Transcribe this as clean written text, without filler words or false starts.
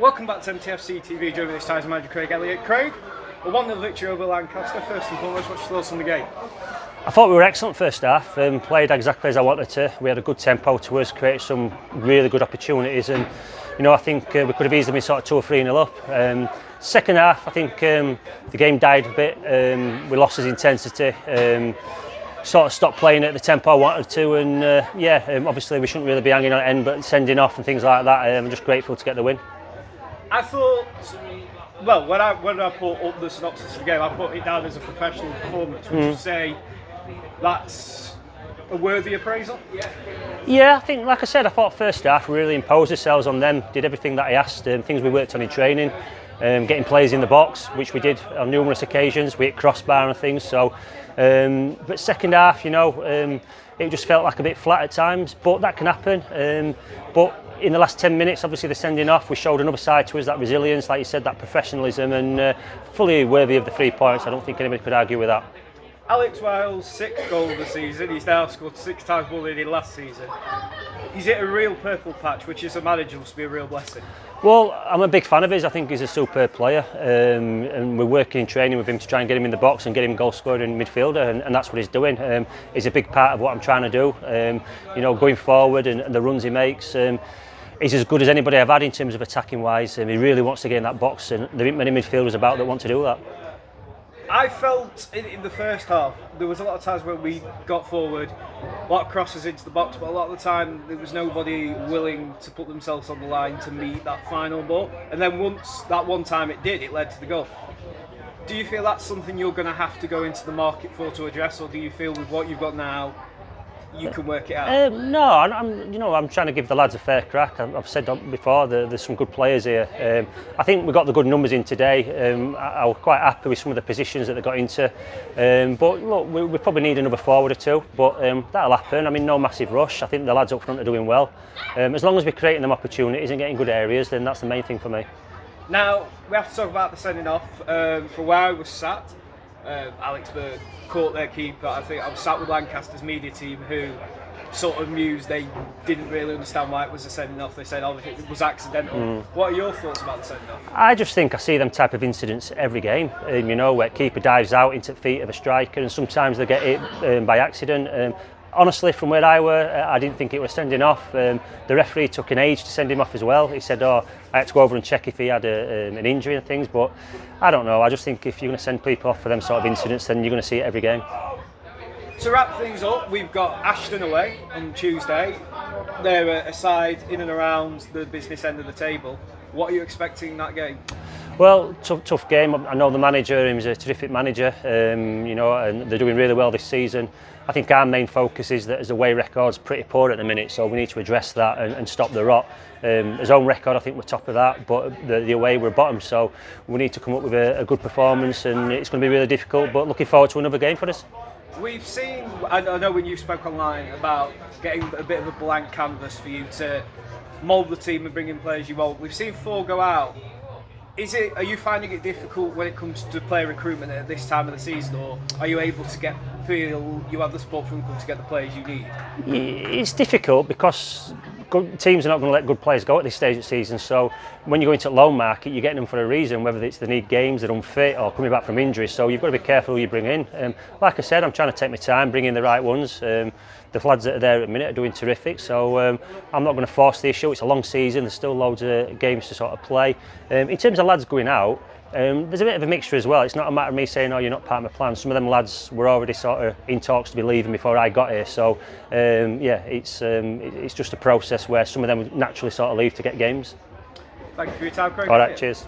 Welcome back to MTFC TV. Joining this time's manager Craig Elliott. Craig, a 1-0 victory over Lancaster. First and foremost, what's your thoughts on the game? I thought we were excellent first half, played exactly as I wanted to. We had a good tempo to us, created some really good opportunities, and I think we could have easily been sort of 2 or 3-0 up. Second half, I think the game died a bit. We lost its intensity. Sort of stopped playing at the tempo I wanted to, and obviously we shouldn't really be hanging on at end, but sending off and things like that. I'm just grateful to get the win. I thought, well, when I put up the synopsis of the game, I put it down as a professional performance. Would you say that's a worthy appraisal? Yeah, I think, like I said, I thought first half we really imposed ourselves on them, did everything that I asked, things we worked on in training, getting players in the box, which we did on numerous occasions. We hit crossbar and things. So, but second half, it just felt like a bit flat at times, but that can happen. But in the last 10 minutes, obviously the sending off, we showed another side to us, that resilience, like you said, that professionalism, and fully worthy of the 3 points. I don't think anybody could argue with that. Alex Wild's 6th goal of the season. He's now scored 6 times more than he did last season. He's hit a real purple patch, which as a manager must be a real blessing. Well, I'm a big fan of his. I think he's a superb player, and we're working in training with him to try and get him in the box and get him goal scoring midfielder, and that's what he's doing. He's a big part of what I'm trying to do. Going forward and the runs he makes. He's as good as anybody I've had in terms of attacking wise. He really wants to get in that box, and there aren't many midfielders about that want to do that. I felt in the first half there was a lot of times where we got forward, a lot of crosses into the box, but a lot of the time there was nobody willing to put themselves on the line to meet that final ball. And then once that one time it did, it led to the goal. Do you feel that's something you're going to have to go into the market for to address, or do you feel with what you've got now you can work it out? No, I'm trying to give the lads a fair crack. I've said before, there's some good players here. I think we got the good numbers in today. I was quite happy with some of the positions that they got into. But look, we probably need another forward or two, but that'll happen. I mean, no massive rush. I think the lads up front are doing well. As long as we're creating them opportunities and getting good areas, then that's the main thing for me. Now, we have to talk about the sending off. For where I was sat, Alex Bird caught their keeper. I think I was sat with Lancaster's media team, who sort of mused they didn't really understand why it was a sending off. They said it was accidental. What are your thoughts about the sending off? I just think I see them type of incidents every game. Where keeper dives out into the feet of a striker, and sometimes they get hit by accident. Honestly, from where I were, I didn't think it was sending off. The referee took an age to send him off as well. He said, I had to go over and check if he had an injury and things, but I don't know. I just think if you're going to send people off for them sort of incidents, then you're going to see it every game. To wrap things up, we've got Ashton away on Tuesday. They're a side in and around the business end of the table. What are you expecting in that game? Well, tough game. I know the manager, he's a terrific manager, and they're doing really well this season. I think our main focus is that his away record's pretty poor at the minute, so we need to address that and stop the rot. His own record, I think we're top of that, but the away we're bottom, so we need to come up with a good performance, and it's going to be really difficult, but looking forward to another game for us. We've seen, I know when you spoke online about getting a bit of a blank canvas for you to mould the team and bring in players you want. We've seen 4 go out. Are you finding it difficult when it comes to player recruitment at this time of the season, or are you able to feel you have the support from the club to get the players you need? It's difficult because teams are not going to let good players go at this stage of the season, so when you go into the loan market, you're getting them for a reason, whether it's they need games, they're unfit, or coming back from injury, so you've got to be careful who you bring in. Like I said, I'm trying to take my time, bring in the right ones. The lads that are there at the minute are doing terrific, so I'm not going to force the issue. It's a long season, there's still loads of games to sort of play. In terms of lads going out, there's a bit of a mixture as well. It's not a matter of me saying, you're not part of my plan. Some of them lads were already sort of in talks to be leaving before I got here, so it's just a process where some of them naturally sort of leave to get games. Thank you for your time, Craig. All right, cheers.